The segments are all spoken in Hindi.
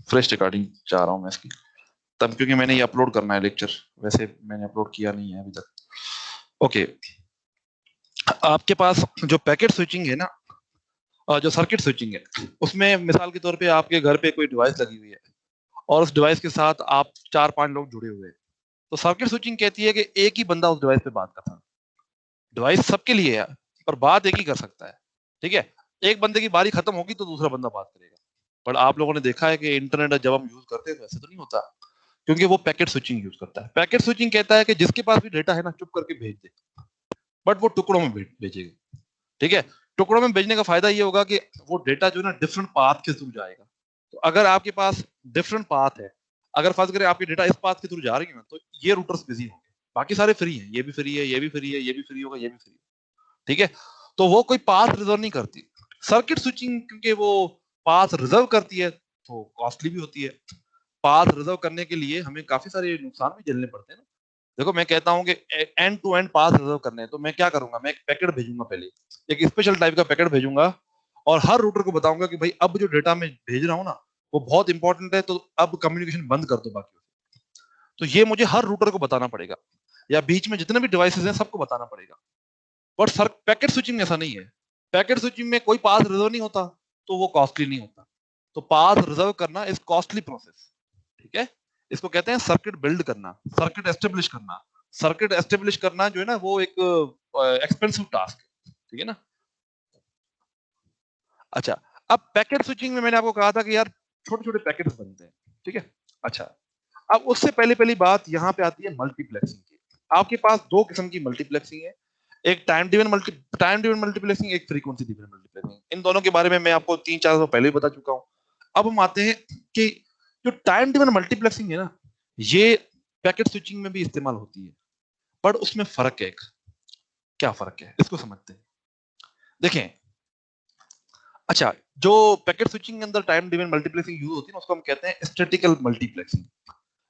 फ्रेश रिकॉर्डिंग चाह रहा हूँ मैं इसकी, तब क्योंकि मैंने ये अपलोड करना है लेक्चर, वैसे मैंने अपलोड किया नहीं है अभी तक। ओके, आपके पास जो पैकेट स्विचिंग है ना, और जो सर्किट स्विचिंग है, उसमें मिसाल के तौर पे आपके घर पे कोई डिवाइस लगी हुई है और उस डिवाइस के साथ आप 4-5 लोग जुड़े हुए हैं, तो सर्किट स्विचिंग कहती है कि एक ही बंदा उस डिवाइस पे बात कर सकता है। डिवाइस सबके लिए है पर बात एक ही कर सकता है, ठीक है। एक बंदे की बारी खत्म होगी तो दूसरा बंदा बात करेगा। पर आप लोगों ने देखा है कि इंटरनेट जब हम यूज करते हैं तो ऐसे तो नहीं होता, क्योंकि वो पैकेट स्विचिंग यूज करता है। पैकेट स्विचिंग कहता है कि जिसके पास भी डेटा है ना, चुप करके भेज दे, बट वो टुकड़ों में भेजेगा, ठीक है। टुकड़ों में भेजने का फायदा ये होगा कि वो डेटा जो है ना डिफरेंट पाथ के थ्रू जाएगा। तो अगर आपके पास डिफरेंट पाथ है, अगर फर्ज करें आपकी डेटा इस पाथ के थ्रू जा रही है ना, तो ये रूटर्स बिजी होंगे, बाकी सारे फ्री हैं, ये भी फ्री है, ये भी फ्री है, ये भी फ्री होगा, ये भी फ्री है, ठीक है। तो वो कोई पाथ रिजर्व नहीं करती। सर्किट स्विचिंग क्योंकि वो पाथ रिजर्व करती है तो कॉस्टली भी होती है। पाथ रिजर्व करने के लिए हमें काफी सारे नुकसान भी झेलने पड़ते हैं ना। देखो मैं कहता हूँ कि end to end path reserve करने हैं, तो मैं क्या करूंगा, मैं एक पैकेट भेजूंगा, पहले एक स्पेशल टाइप का पैकेट भेजूंगा और हर रूटर को बताऊंगा कि भाई अब जो डेटा मैं भेज रहा हूँ ना वो बहुत इंपॉर्टेंट है, तो अब कम्युनिकेशन बंद कर दो बाकी। तो ये मुझे हर रूटर को बताना पड़ेगा, या बीच में जितने भी डिवाइसेस हैं सबको बताना पड़ेगा। बट सर पैकेट स्विचिंग में ऐसा नहीं है। पैकेट स्विचिंग में कोई पाथ रिजर्व नहीं होता, तो वो कॉस्टली नहीं होता। तो पाथ रिजर्व करना इज कॉस्टली प्रोसेस, ठीक है। इसको कहते हैं सर्किट बिल्ड करना, सर्किट एस्टेब्लिश करना। सर्किट एस्टेब्लिश करना जो है ना वो एक एक्सपेंसिव टास्क है, ठीक है ना। अच्छा, अब पैकेट स्विचिंग में मैंने आपको कहा था कि यार छोटे छोटे पैकेट्स बनते हैं, ठीक है। अच्छा, अब उससे पहले पहली बात यहाँ पे आती है मल्टीप्लेक्सिंग की। आपके पास दो किस्म की मल्टीप्लेक्सिंग है, एक टाइम ड्रिवन मल्टीप्लेक्सिंग, एक फ्रीक्वेंसी ड्रिवन मल्टीप्लेक्सिंग। इन दोनों के बारे में मैं आपको 3-4 साल पहले ही बता चुका हूँ। अब हम आते हैं कि जो टाइम ड्रिवन मल्टीप्लेक्सिंग है ना, ये पैकेट स्विचिंग में भी इस्तेमाल होती है, पर उसमें फर्क है एक। क्या फर्क है इसको समझते हैं, देखें। अच्छा, जो पैकेट स्विचिंग के अंदर टाइम ड्रिवन मल्टीप्लेक्सिंग यूज होती है ना, उसको हम कहते हैं स्टैटिकल मल्टीप्लेक्सिंग।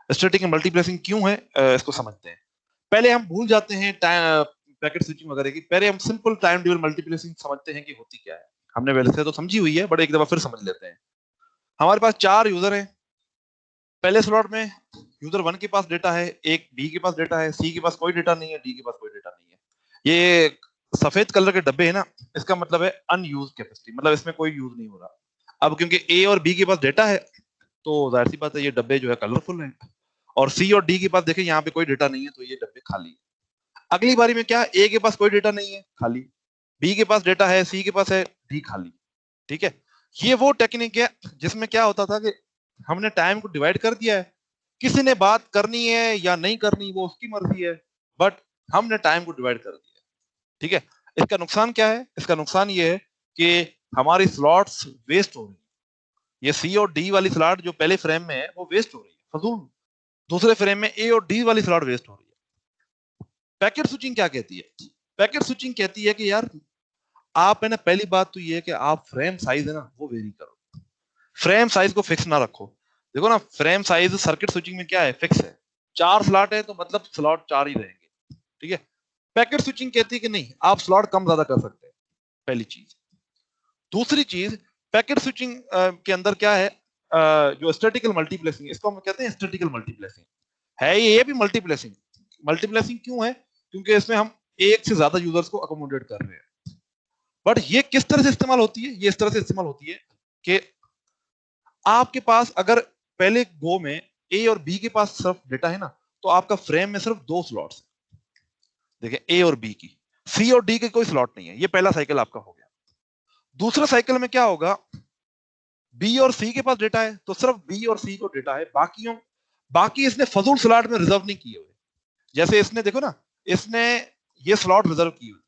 स्टैटिकल मल्टीप्लेक्सिंग क्यों है, इसको समझते हैं। पहले हम भूल जाते हैं पैकेट स्विचिंग वगैरह की, पहले हम सिंपल टाइम ड्यूअल मल्टीप्लेक्सिंग समझते हैं कि होती क्या है। हमने वैसे तो समझी हुई है, बट एक दफा फिर समझ लेते हैं। हमारे पास 4 यूजर हैं। पहले स्लॉट में यूजर 1 के पास डेटा है, एक बी के पास डेटा है, सी के पास कोई डेटा नहीं है, डी के पास कोई डेटा नहीं है। ये सफेद कलर के डब्बे है ना, इसका मतलब है अनयूज कैपेसिटी, मतलब इसमें कोई यूज नहीं हो रहा। अब क्योंकि ए और बी के पास डेटा है, तो जाहिर सी बात है ये डब्बे जो है कलरफुल हैं। और सी और डी के पास देखें यहाँ पे कोई डेटा नहीं है, तो ये डब्बे खाली है। अगली बारी में क्या, ए के पास कोई डेटा नहीं है, खाली। बी के पास डेटा है, सी के पास है, डी खाली, ठीक है। ये वो टेक्निक है जिसमें क्या होता था कि हमने टाइम को डिवाइड कर दिया है, किसी ने बात करनी है या नहीं करनी वो उसकी मर्जी है, बट हमने टाइम को डिवाइड कर दिया, ठीक है। इसका नुकसान क्या है, इसका नुकसान ये है कि हमारी स्लॉट्स वेस्ट हो रही है। ये सी और डी वाली स्लॉट जो पहले फ्रेम में है वो वेस्ट हो रही है फजूल। दूसरे फ्रेम में ए और डी वाली स्लॉट वेस्ट हो रही है। पैकेट स्विचिंग क्या कहती है, पैकेट स्विचिंग कहती है कि यार आप है ना, पहली बात तो ये है कि आप फ्रेम साइज है ना वो वेरी करो, फ्रेम साइज को फिक्स ना रखो। देखो ना, फ्रेम साइज सर्किट स्विचिंग में क्या है, फिक्स है। 4 स्लॉट है तो मतलब स्लॉट 4 ही रहेंगे, ठीक है। पैकेट स्विचिंग कहती है कि नहीं, आप स्लॉट कम ज्यादा कर सकते हैं, पहली चीज। दूसरी चीज, पैकेट स्विचिंग के अंदर क्या है, जो स्टैटिकल मल्टीप्लेक्सिंग, इसको हम कहते हैं स्टैटिकल मल्टीप्लेक्सिंग। है ये भी मल्टीप्लेक्सिंग। मल्टीप्लेक्सिंग क्यों है, क्योंकि इसमें हम एक से ज्यादा यूजर्स को अकोमोडेट कर रहे हैं। बट ये किस तरह से इस्तेमाल होती है, ये इस तरह से इस्तेमाल होती है कि आपके पास अगर पहले गो में ए और बी के पास सिर्फ डेटा है ना, तो आपका फ्रेम में सिर्फ 2 स्लॉट्स है, देखिए ए और बी की। सी और डी के कोई स्लॉट नहीं है, ये पहला साइकिल आपका हो गया। दूसरा साइकिल में क्या होगा, बी और सी के पास डेटा है तो सिर्फ बी और सी को डेटा है, बाकी इसने फजूल स्लॉट में रिजर्व नहीं किए हुए। जैसे इसने देखो ना, इसने ये स्लॉट रिजर्व की हुई।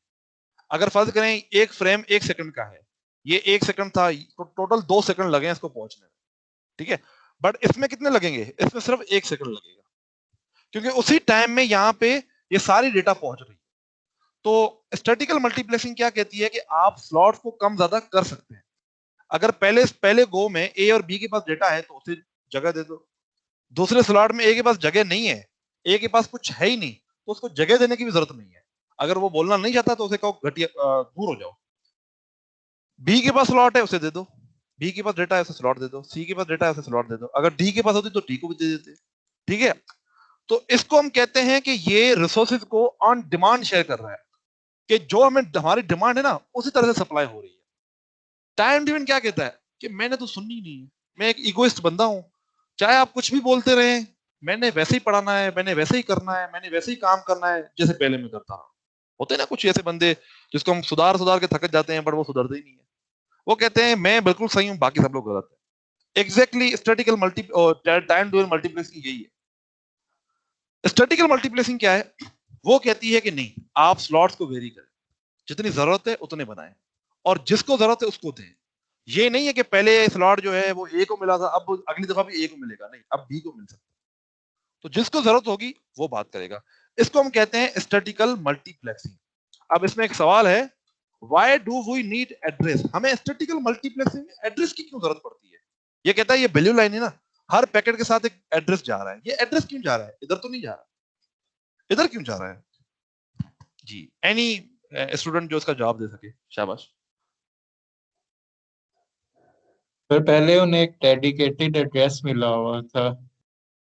अगर फर्ज करें एक फ्रेम 1 सेकंड का है, ये 1 सेकंड था, तो टोटल 2 सेकंड लगे हैं इसको पहुंचने में, ठीक है। बट इसमें कितने लगेंगे, इसमें सिर्फ 1 सेकंड लगेगा, क्योंकि उसी टाइम में यहाँ पे ये सारी डेटा पहुंच रही है। तो स्टैटिकल मल्टीप्लेक्सिंग क्या कहती है कि आप स्लॉट्स को कम ज्यादा कर सकते हैं। अगर पहले पहले गो में ए और बी के पास डेटा है तो उसे जगह दे दो। दूसरे स्लॉट में ए के पास जगह नहीं है, ए के पास कुछ है ही नहीं, तो उसको जगह देने की भी जरूरत नहीं है। अगर वो बोलना नहीं चाहता तो उसे कहो घटिया दूर हो जाओ। बी के पास स्लॉट है, उसे दे दो। बी के पास डेटा है उसे स्लॉट दे दो, सी के पास डेटा है उसे स्लॉट दे दो, अगर डी के पास होती तो डी को भी दे देते। ठीक है, तो इसको हम कहते हैं कि ये रिसोर्सेज को ऑन डिमांड शेयर कर रहा है, कि जो हमें हमारी डिमांड है ना उसी तरह से सप्लाई हो रही है। टाइम डिविडेंड क्या कहता है कि मैंने तो सुननी नहीं है, मैं एक इगोइस्ट बंदा हूं, चाहे आप कुछ भी बोलते रहे, मैंने वैसे ही पढ़ाना है, मैंने वैसे ही करना है, मैंने वैसे ही काम करना है जैसे पहले मैं करता रहा। होते हैं ना कुछ ऐसे बंदे जिसको हम सुधार सुधार के थक जाते हैं, बट वो सुधरते ही नहीं है। वो कहते हैं मैं बिल्कुल सही हूँ, बाकी सब लोग गलत है। Exactly statistical multi time dividend multiplexing यही है। स्टैटिकल मल्टीप्लेक्सिंग क्या है? वो कहती है कि नहीं, आप स्लॉट्स को वेरी करें, जितनी जरूरत है उतने बनाएं, और जिसको जरूरत है उसको दें। ये नहीं है कि पहले स्लॉट जो है वो ए को मिला था, अब अगली दफा भी ए को मिलेगा, नहीं, अब बी को मिल सकता है। तो जिसको जरूरत होगी वो बात करेगा। इसको हम कहते हैं स्टैटिकल मल्टीप्लेक्सिंग। अब इसमें एक सवाल है, why do we need address? हमें स्टैटिकल मल्टीप्लेक्सिंग में एड्रेस की क्यों जरूरत पड़ती है? ये कहता है ये वैल्यू लाइन है ना, हर पैकेट के साथ एक एड्रेस जा रहा है, ये एड्रेस क्यों जा रहा है? इधर तो नहीं जा रहा, इधर क्यों जा रहा है? जी, एनी स्टूडेंट जो इसका जवाब दे सके, शाबाश। पर पहले उन्हें एक डेडिकेटेड एड्रेस मिला हुआ था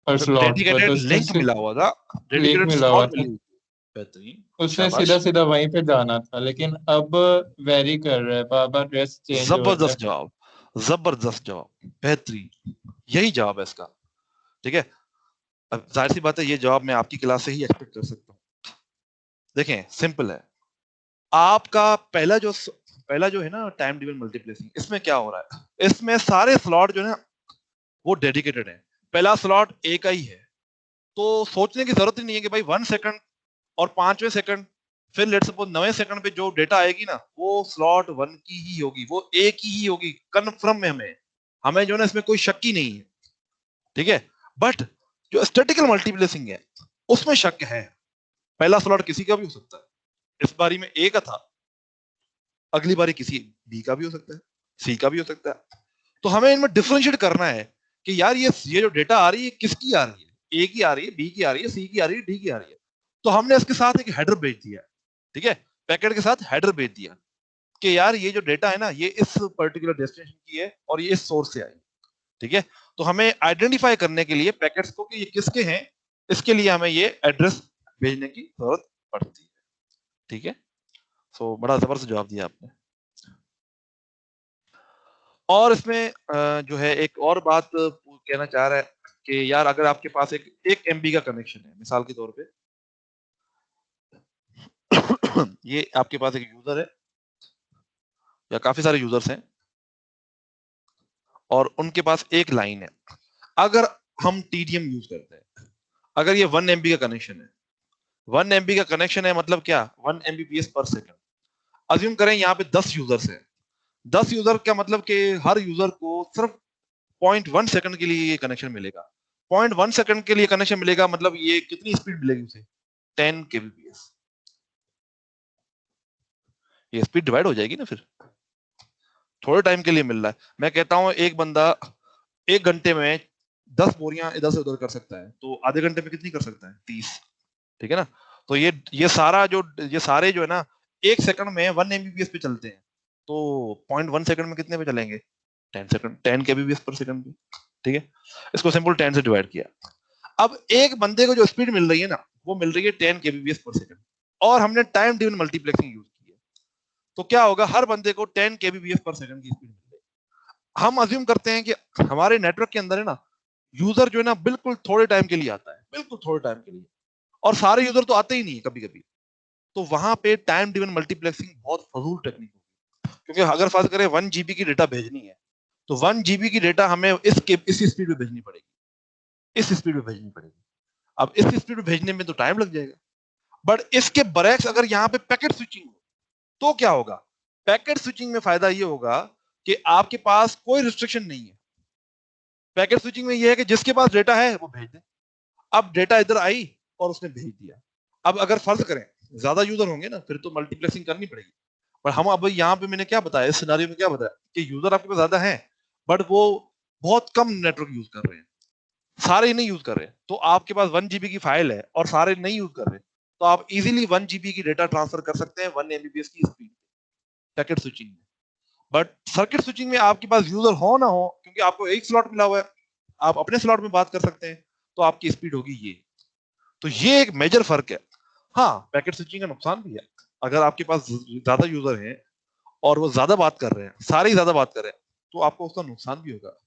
हर स्लॉट पर, तो डेडिकेटेड उसमें लिंक मिला हुआ था, लिंक डेडिकेटेड मिला हुआ स्लॉट था, मिली हुई थी। बेहतरीन, उससे शाबाश, सीधा सीधा वहीं पे जाना था, लेकिन अब वेरी कर रहा है, बार बार एड्रेस चेंज हो रहा है। जबरदस्त जवाब, जबरदस्त जवाब, बेहतरीन, यही जवाब है इसका। ठीक है, अब जाहिर सी बात है ये जवाब मैं आपकी क्लास से ही एक्सपेक्ट कर सकता हूँ। देखें, सिंपल है, आपका पहला जो है ना टाइम डिविडेंड मल्टीप्लेक्सिंग, इसमें क्या हो रहा है, इसमें सारे स्लॉट जो है ना वो डेडिकेटेड है, पहला स्लॉट ए का ही है, तो सोचने की जरूरत ही नहीं है कि भाई 1 सेकंड और 5वें सेकंड, फिर लेट्स सपोज 9वें सेकंड पे जो डेटा आएगी ना वो स्लॉट 1 की ही होगी, वो ए की ही होगी, कन्फर्म है हमें, हमें जो है ना इसमें कोई शक ही नहीं है। ठीक है, बट जो स्टैटिकल मल्टीप्लेक्सिंग है उसमें शक है, पहला स्लॉट किसी का भी हो सकता है, इस बारी में ए का था, अगली बारी किसी बी का भी हो सकता है, सी का भी हो सकता है। तो हमें इनमें डिफरेंशिएट करना है कि यार ये जो डेटा आ रही है किसकी आ रही है, ए की आ रही है, बी की आ रही है, सी की आ रही है, डी की आ रही है। तो हमने इसके साथ एक हेडर भेज दिया, ठीक है, पैकेट के साथ हेडर भेज दिया कि यार ये जो डेटा है ना ये इस पर्टिकुलर डेस्टिनेशन की है और ये इस सोर्स से आई। ठीक है, तो हमें आइडेंटिफाई करने के लिए पैकेट्स को कि ये किसके हैं, इसके लिए हमें ये एड्रेस भेजने की जरूरत पड़ती है। ठीक है, सो बड़ा जबरदस्त जवाब दिया आपने। और इसमें जो है एक और बात कहना चाह रहा है कि यार अगर आपके पास एक एमबी का कनेक्शन है, मिसाल के तौर पे ये आपके पास एक यूजर है या काफी सारे यूजर्स हैं और उनके पास एक लाइन है, अगर हम टीडीएम यूज करते हैं, अगर ये 1 MB का कनेक्शन है, 1 MB का कनेक्शन है मतलब क्या, 1 Mbps/सेकंड। अज्यूम करें यहाँ पे 10 यूजर्स हैं, 10 यूजर का मतलब कि हर यूजर को सिर्फ 0.1 सेकंड के लिए ये कनेक्शन मिलेगा, 0.1 सेकंड के लिए कनेक्शन मिलेगा, मतलब ये कितनी स्पीड मिलेगी उसे, 10 kbps। ये स्पीड डिवाइड हो जाएगी ना फिर, थोड़े टाइम के लिए मिल रहा है। मैं कहता हूँ एक बंदा 1 घंटे में 10 बोरियां इधर से उधर कर सकता है, तो आधे घंटे में कितनी कर सकता है, 30। ठीक है ना, तो ये सारे जो है ना 1 सेकंड में 1 Mbps पे चलते हैं, तो 0.1 सेकंड में कितने पे चलेंगे, 10 सेकंड, 10 kbps/सेकंड पे। ठीक है, इसको सिंपल 10 से डिवाइड किया। अब एक बंदे को जो स्पीड मिल रही है ना वो मिल रही है 10 kbps/सेकंड, और हमने टाइम डिविडेंड मल्टीप्लेक्सिंग यूज की है, तो क्या होगा, हर बंदे को 10 kbps/सेकंड की स्पीड मिलेगी। हम अज्यूम करते हैं कि हमारे नेटवर्क के अंदर है ना यूजर जो है ना बिल्कुल थोड़े टाइम के लिए आता है, बिल्कुल थोड़े टाइम के लिए, और सारे यूजर तो आते ही नहीं है कभी कभी, तो वहां पे टाइम डिविडेंड मल्टीप्लेक्सिंग बहुत फजूल टेक्निक होगी, क्योंकि अगर फर्ज करें 1 GB की डेटा भेजनी है, तो 1 GB की डेटा हमें इस स्पीड पे भेजनी पड़ेगी, इस स्पीड पे भेजनी पड़ेगी। अब इस स्पीड पे भेजने में तो टाइम लग जाएगा, बट इसके बरैक्स अगर यहाँ पे पैकेट स्विचिंग हो तो क्या होगा, पैकेट स्विचिंग में फायदा ये होगा कि आपके पास कोई रिस्ट्रिक्शन नहीं है। पैकेट स्विचिंग में ये है कि जिसके पास डेटा है वो भेज दे, अब डेटा इधर आई और उसने भेज दिया। अब अगर फर्ज करें ज्यादा यूजर होंगे ना फिर तो मल्टीप्लेक्सिंग करनी पड़ेगी, पर हम अब यहाँ पे मैंने क्या बताया, इस सिनारियो में क्या बताया कि यूजर आपके पास ज्यादा है बट वो बहुत कम नेटवर्क यूज कर रहे हैं, सारे ही नहीं यूज कर रहे हैं, तो आपके पास 1 GB की फाइल है और सारे नहीं यूज कर रहे, तो आप इजीली 1 GB की डेटा ट्रांसफर कर सकते हैं 1 Mbps की स्पीड पैकेट स्विचिंग में। बट सर्किट स्विचिंग में आपके पास यूजर हो ना हो, क्योंकि आपको एक स्लॉट मिला हुआ है, आप अपने स्लॉट में बात कर सकते हैं, तो आपकी स्पीड होगी ये। तो ये एक मेजर फर्क है। हाँ, पैकेट स्विचिंग का नुकसान भी है। अगर आपके पास ज्यादा यूजर हैं और वो ज्यादा बात कर रहे हैं, सारे ही ज्यादा बात कर रहे हैं, तो आपको उसका नुकसान भी होगा।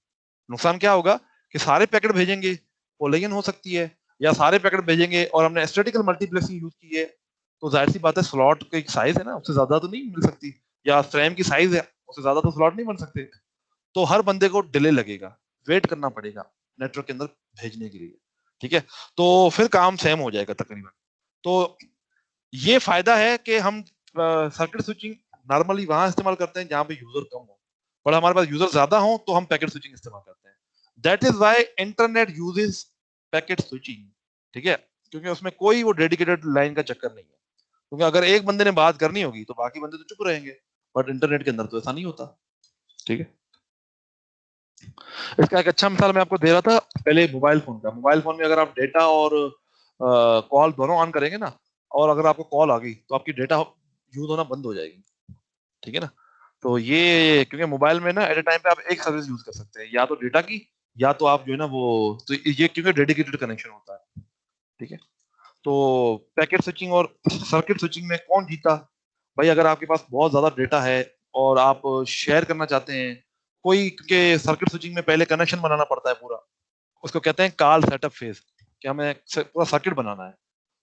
नुकसान क्या होगा कि सारे पैकेट भेजेंगे, कोलिजन हो सकती है, या सारे पैकेट भेजेंगे और हमने स्टैटिकल मल्टीप्लेक्सिंग यूज की है, तो जाहिर सी बात है स्लॉट की साइज है ना, उससे ज्यादा तो नहीं मिल सकती, या फ्रेम की साइज है, उससे ज्यादा तो स्लॉट नहीं बन सकते। तो हर बंदे को डिले लगेगा, वेट करना पड़ेगा नेटवर्क के अंदर भेजने के लिए। ठीक है, तो फिर काम सेम हो जाएगा तकरीबन। तो ये फायदा है कि हम सर्किट स्विचिंग नॉर्मली वहां इस्तेमाल करते हैं जहां पे यूजर कम हो, पर हमारे पास यूजर ज्यादा हो तो हम पैकेट स्विचिंग इस्तेमाल करते हैं। That is why internet uses packet switching. ठीक है, क्योंकि उसमें कोई वो डेडिकेटेड लाइन का चक्कर नहीं है, क्योंकि अगर एक बंदे ने बात करनी होगी तो बाकी बंदे तो चुप रहेंगे, बट इंटरनेट के अंदर तो ऐसा नहीं होता। ठीक है, इसका एक अच्छा मिसाल मैं आपको दे रहा था पहले मोबाइल फोन का। मोबाइल फोन में अगर आप डेटा और कॉल दोनों ऑन करेंगे ना, और अगर आपको कॉल आ गई तो आपकी डेटा यूज होना बंद हो जाएगी। ठीक है ना, तो ये क्योंकि मोबाइल में ना एट ए टाइम पे आप एक सर्विस यूज कर सकते हैं, या तो डेटा की, या तो आप जो है ना वो, तो ये क्योंकि डेडिकेटेड कनेक्शन होता है। ठीक है, तो पैकेट स्विचिंग और सर्किट स्विचिंग में कौन जीता? भाई अगर आपके पास बहुत ज्यादा डेटा है और आप शेयर करना चाहते हैं कोई, के सर्किट स्विचिंग में पहले कनेक्शन बनाना पड़ता है पूरा, उसको कहते हैं कॉल सेटअप फेज, कि हमें पूरा सर्किट बनाना है,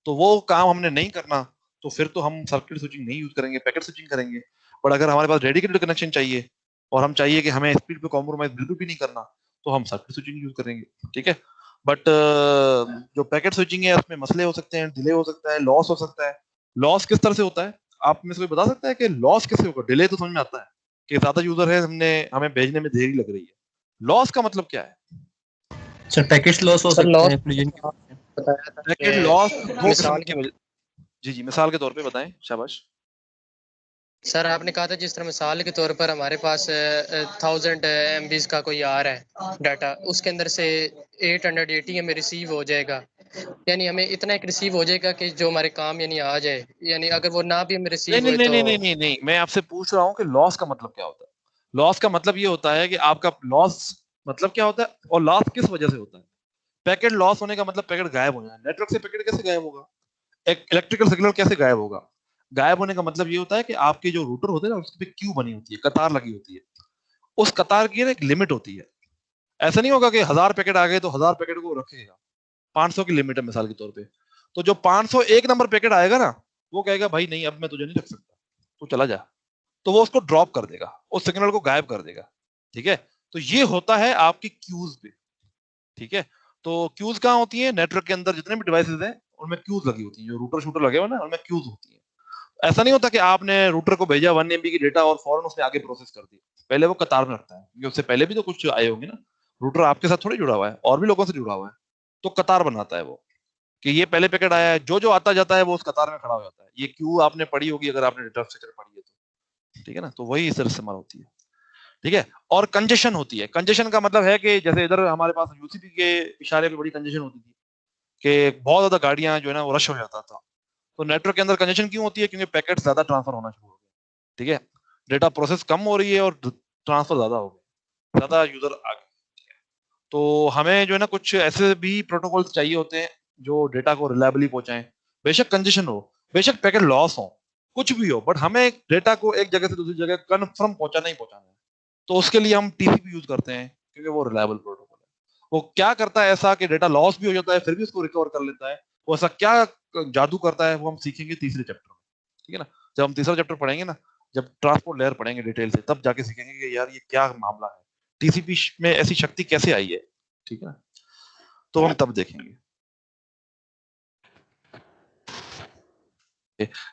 तो वो काम हमने नहीं करना, तो फिर तो हम सर्किट स्विचिंग नहीं यूज करेंगे, पैकेट स्विचिंग करेंगे। बट अगर हमारे पास डेडिकेटेड कनेक्शन चाहिए और हम चाहिए कि हमें स्पीड पे कॉम्प्रोमाइज बिल्कुल भी नहीं करना, तो हम सर्किट स्विचिंग यूज करेंगे। ठीक है, बट जो पैकेट स्विचिंग है उसमें मसले हो सकते हैं, डिले हो सकता है, लॉस हो सकता है। लॉस किस तरह से होता है? आप में से कोई बता सकता है कि लॉस कैसे होगा? डिले तो समझ में आता है कि ज्यादा यूजर है, हमने हमें भेजने में देरी लग रही है। लॉस का मतलब क्या है? सर पैकेट लॉस हो सर सकते लॉस हैं कोलिजन की वजह से। बताया था पैकेट लॉस कि दो किस्म मिसाल की के, वजह। जी जी, मिसाल के तौर पे बताएं, शाबाश। सर आपने कहा था जिस तरह मिसाल के तौर पर हमारे पास 1000 MB का कोई आ रहा है डाटा, उसके अंदर से 880 हमें रिसीव हो जाएगा, यानी हमें इतना एक रिसीव हो जाएगा कि जो हमारे काम यानी आ जाए, यानी अगर वो ना भी हमें नहीं रिसीव नहीं हुए नहीं तो। नहीं नहीं नहीं नहीं, मैं आपसे पूछ रहा हूँ कि लॉस का मतलब क्या होता है। लॉस का मतलब ये होता है कि आपका लॉस मतलब क्या होता है, और लॉस किस वजह से होता है। पैकेट लॉस होने का मतलब पैकेट गायब हो जाए। नेटवर्क से पैकेट कैसे गायब होगा? एक इलेक्ट्रिकल सिग्नल कैसे गायब होगा? गायब होने का मतलब ये होता है कि आपके जो रूटर होते हैं ना, उसके पे क्यू बनी होती है, कतार लगी होती है, उस कतार की ना एक लिमिट होती है। ऐसा नहीं होगा कि 1000 पैकेट आ गए तो 1000 पैकेट को रखेगा, 500 की लिमिट है मिसाल के तौर पे। तो जो 501 नंबर पैकेट आएगा ना, वो कहेगा भाई नहीं, अब मैं तुझे नहीं रख सकता, तू चला जा, तो वो उसको ड्रॉप कर देगा, उस सिग्नल को गायब कर देगा। ठीक है, तो ये होता है आपकी क्यूज पे। ठीक है, तो क्यूज कहाँ होती है? नेटवर्क के अंदर जितने भी डिवाइसेज हैं उनमें क्यूज लगी होती है, जो रूटर शूटर लगे हुए ना उनमें क्यूज होती है। ऐसा नहीं होता कि आपने रूटर को भेजा 1 MB की डेटा और फौरन उसने आगे प्रोसेस कर दी, पहले वो कतार में रखता है, क्योंकि उससे पहले भी तो कुछ आए होंगे ना। रूटर आपके साथ थोड़ी जुड़ा हुआ है, और भी लोगों से जुड़ा हुआ है, तो कतार बनाता है वो, कि ये पहले पैकेट आया है, जो जो आता जाता है वो उस कतार में खड़ा हो जाता है। ये क्यू आपने पढ़ी होगी अगर आपने डेटा स्ट्रक्चर पढ़ी है तो। ठीक है ना, तो वही इस तरह से इस्तेमाल होती है। ठीक है, और कंजेशन होती है। कंजेशन का मतलब है कि जैसे इधर हमारे पास यूसीपी के इशारे पे बड़ी कंजेशन होती थी, कि बहुत ज्यादा गाड़ियां जो है ना वो रश हो जाता था। तो नेटवर्क के अंदर कंजेशन क्यों होती है? क्योंकि पैकेट ज्यादा ट्रांसफर होना शुरू हो गया। ठीक है, डेटा प्रोसेस कम हो रही है और ट्रांसफर ज्यादा हो गया, ज्यादा यूजर आ गए। तो हमें जो है ना कुछ ऐसे भी प्रोटोकॉल्स चाहिए होते हैं जो डेटा को रिलायबली पहुंचाएं। बेशक कंजेशन हो, बेशक पैकेट लॉस हो, कुछ भी हो, बट हमें डेटा को एक जगह से दूसरी जगह कन्फर्म पहुंचाना ही पहुंचाना है। तो उसके लिए हम टीसीपी यूज करते हैं, क्योंकि वो रिलायबल प्रोटोकॉल है। वो क्या करता है ऐसा कि डेटा लॉस भी हो जाता है फिर भी उसको रिकवर कर लेता है। वो ऐसा क्या जादू करता है वो हम सीखेंगे तीसरे चैप्टर में। ठीक है ना, जब हम तीसरा चैप्टर पढ़ेंगे ना, जब ट्रांसपोर्ट लेयर पढ़ेंगे डिटेल से, तब जाके सीखेंगे कि यार ये क्या मामला है, टीसीपी में ऐसी शक्ति कैसे आई है। ठीक है ना, तो हम तब देखेंगे।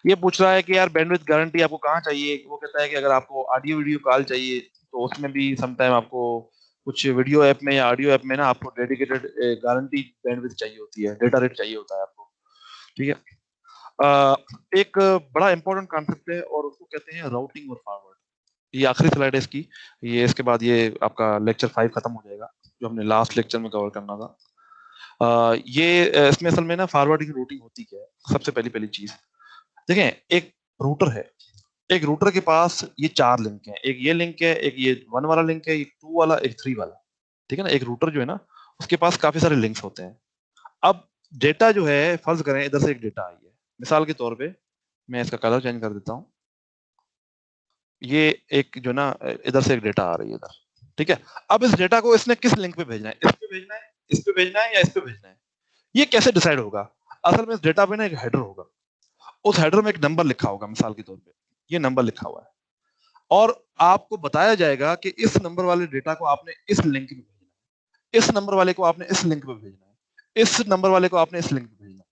ये पूछ रहा है कि यार बैंडविड्थ गारंटी आपको कहाँ चाहिए? वो कहता है कि अगर आपको ऑडियो वीडियो कॉल चाहिए तो उसमें भी समटाइम आपको कुछ वीडियो ऐप में या ऑडियो ऐप में ना आपको डेडिकेटेड गारंटी बैंडविड्थ चाहिए होती है, डेटा रेट चाहिए होता है आपको। ठीक है, एक बड़ा इंपॉर्टेंट कॉन्सेप्ट है और उसको कहते हैं राउटिंग और फॉरवर्ड। ये आखिरी स्लाइड है इसकी, ये इसके बाद ये आपका लेक्चर 5 खत्म हो जाएगा, जो हमने लास्ट लेक्चर में कवर करना था। इसमें असल में ना फॉरवर्डिंग रूटिंग होती क्या है? सबसे पहली पहली चीज देखें, एक रूटर है, एक रूटर के पास ये 4 लिंक हैं, एक ये लिंक है, एक ये 1 वाला लिंक है, एक 2 वाला, एक 3 वाला, ठीक है ना। एक रूटर जो है ना उसके पास काफी सारे लिंक्स होते हैं। अब डेटा जो है, फर्ज करें इधर से एक डेटा आई है, मिसाल के तौर पे मैं इसका कलर चेंज कर देता हूँ, ये एक जो ना इधर से एक डेटा आ रही है इधर, ठीक है। अब इस डेटा को इसने किस लिंक पे भेजना है, इस पे भेजना है, इस पे भेजना है या इस पे भेजना है, ये कैसे डिसाइड होगा? असल में इस डेटा पे ना एक हेडर होगा, उस हेडर में एक नंबर लिखा होगा, मिसाल के तौर पे ये नंबर लिखा हुआ है, और आपको बताया जाएगा कि इस नंबर वाले डेटा को आपने इस लिंक पे भेजना है, इस नंबर वाले को आपने इस लिंक पे भेजना है, इस नंबर वाले को आपने इस लिंक पे भेजना है।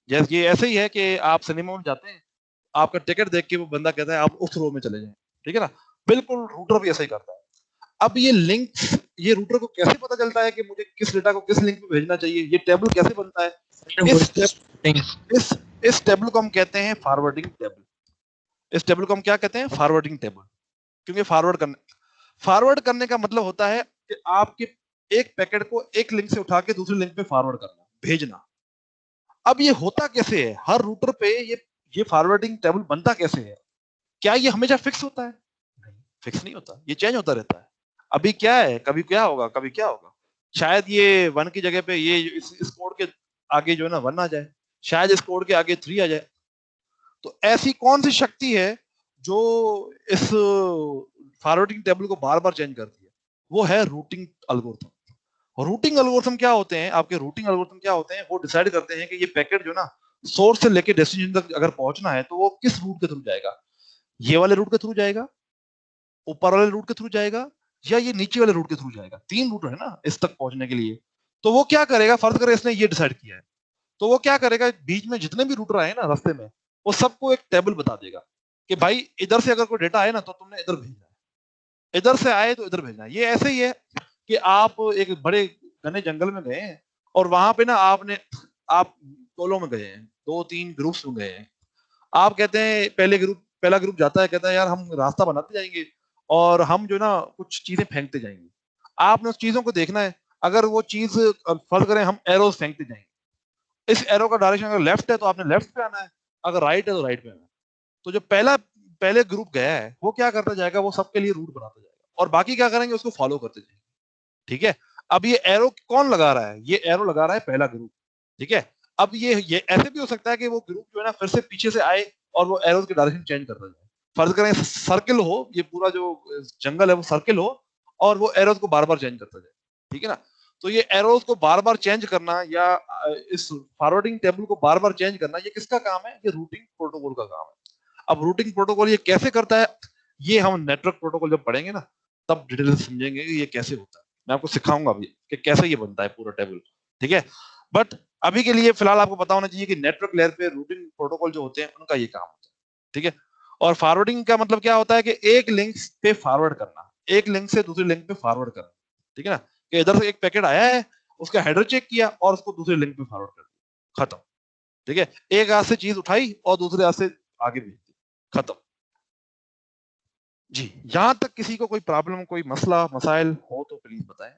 जैसे ये ऐसे ही है कि आप सिनेमा में जाते हैं, आपका टिकट देख के वो बंदा कहता है आप उस रो में चले जाएं, ठीक है ना। बिल्कुल रूटर भी ऐसा ही करता है। अब ये लिंक, ये रूटर को कैसे पता चलता है कि मुझे किस डेटा को किस लिंक पे भेजना चाहिए? ये टेबल कैसे बनता है? इस टेबल को हम कहते हैं फॉरवर्डिंग टेबल। इस टेबल को हम क्या कहते हैं? Forwarding table. क्योंकि फॉरवर्ड करने का मतलब होता है कि आपके एक पैकेट को एक लिंक से उठा के दूसरे लिंक पे फॉरवर्ड करना, भेजना। अब ये होता कैसे है? हर रूटर पे ये फॉरवर्डिंग टेबल बनता कैसे है? क्या ये हमेशा फिक्स होता है? नहीं, फिक्स नहीं होता, ये चेंज होता रहता है। अभी क्या है, कभी क्या होगा, कभी क्या होगा। शायद ये 1 की जगह पे ये इस कोड के आगे जो है ना 1 आ जाए, शायद इस कोड के आगे 3 आ जाए। तो ऐसी कौन सी शक्ति है जो इस फॉरवर्डिंग टेबल को बार बार चेंज करती है? वो है रूटिंग एल्गोरिथम। रूटिंग एल्गोरिथम क्या होते हैं? आपके रूटिंग एल्गोरिथम क्या होते हैं? वो डिसाइड करते हैं कि ये पैकेट जो ना सोर्स से लेके डेस्टिनेशन तक अगर पहुंचना है तो वो किस रूट के थ्रू जाएगा। ये वाले रूट के थ्रू जाएगा, ऊपर वाले रूट के थ्रू जाएगा, या ये नीचे वाले रूट के थ्रू जाएगा। 3 रूट है ना इस तक पहुंचने के लिए। तो वो क्या करेगा, फर्ज करें इसने ये डिसाइड किया है, तो वो क्या करेगा, बीच में जितने भी रूटर आए ना रास्ते में, वो सबको एक टेबल बता देगा कि भाई इधर से अगर कोई डेटा आए ना तो तुमने इधर भेजना है, इधर से आए तो इधर भेजना है। ये ऐसे ही है कि आप एक बड़े घने जंगल में गए हैं और वहां पे ना आप टोलों में गए हैं, 2-3 ग्रुप्स में गए हैं। आप कहते हैं पहला ग्रुप जाता है, कहता है यार हम रास्ता बनाते जाएंगे और हम जो ना कुछ चीजें फेंकते जाएंगे। आपने उस चीजों को देखना है, अगर वो चीज फर्ज करें हम एरोस फेंकते जाएंगे, इस एरो का डायरेक्शन अगर लेफ्ट है तो आपने लेफ्ट पे आना है, अगर राइट है तो राइट पे आना है। तो जो पहले ग्रुप गया है वो क्या करता जाएगा, वो सबके लिए रूट बनाता जाएगा और बाकी क्या करेंगे, उसको फॉलो करते जाएंगे, ठीक है। अब ये एरो कौन लगा रहा है? ये एरो लगा रहा है पहला ग्रुप, ठीक है। अब ये ऐसे भी हो सकता है कि वो ग्रुप जो है ना फिर से पीछे से आए और वो एरोस के डायरेक्शन चेंज करता जाए। फर्ज करें सर्किल हो, ये पूरा जो जंगल है वो सर्किल हो और वो एरोस को बार बार चेंज करता जाए, ठीक है ना। तो ये एरोस को बार बार चेंज करना या इस फॉरवर्डिंग टेबल को बार बार चेंज करना, ये किसका काम है? ये रूटिंग प्रोटोकॉल का काम है। अब रूटिंग प्रोटोकॉल ये कैसे करता है, ये हम नेटवर्क प्रोटोकॉल जब पढ़ेंगे ना तब डिटेल से समझेंगे कि ये कैसे होता है। मैं आपको सिखाऊंगा अभी कि कैसे ये बनता है पूरा टेबल, ठीक है। बट अभी के लिए फिलहाल आपको पता होना चाहिए कि नेटवर्क लेयर पे रूटिंग प्रोटोकॉल जो होते हैं उनका ये काम होता है, ठीक है। और फॉरवर्डिंग का मतलब क्या होता है कि एक लिंक पे फॉरवर्ड करना, एक लिंक से दूसरे लिंक पे फॉरवर्ड करना, ठीक है ना। कि इधर से एक पैकेट आया है, उसका हेडर चेक किया और उसको दूसरे लिंक पे फॉरवर्ड कर दिया, खत्म, ठीक है। एक हाथ से चीज उठाई और दूसरे हाथ से आगे भेज दी, खत्म। जी, यहां तक किसी को कोई प्रॉब्लम, कोई मसला मसाइल हो तो प्लीज बताएं।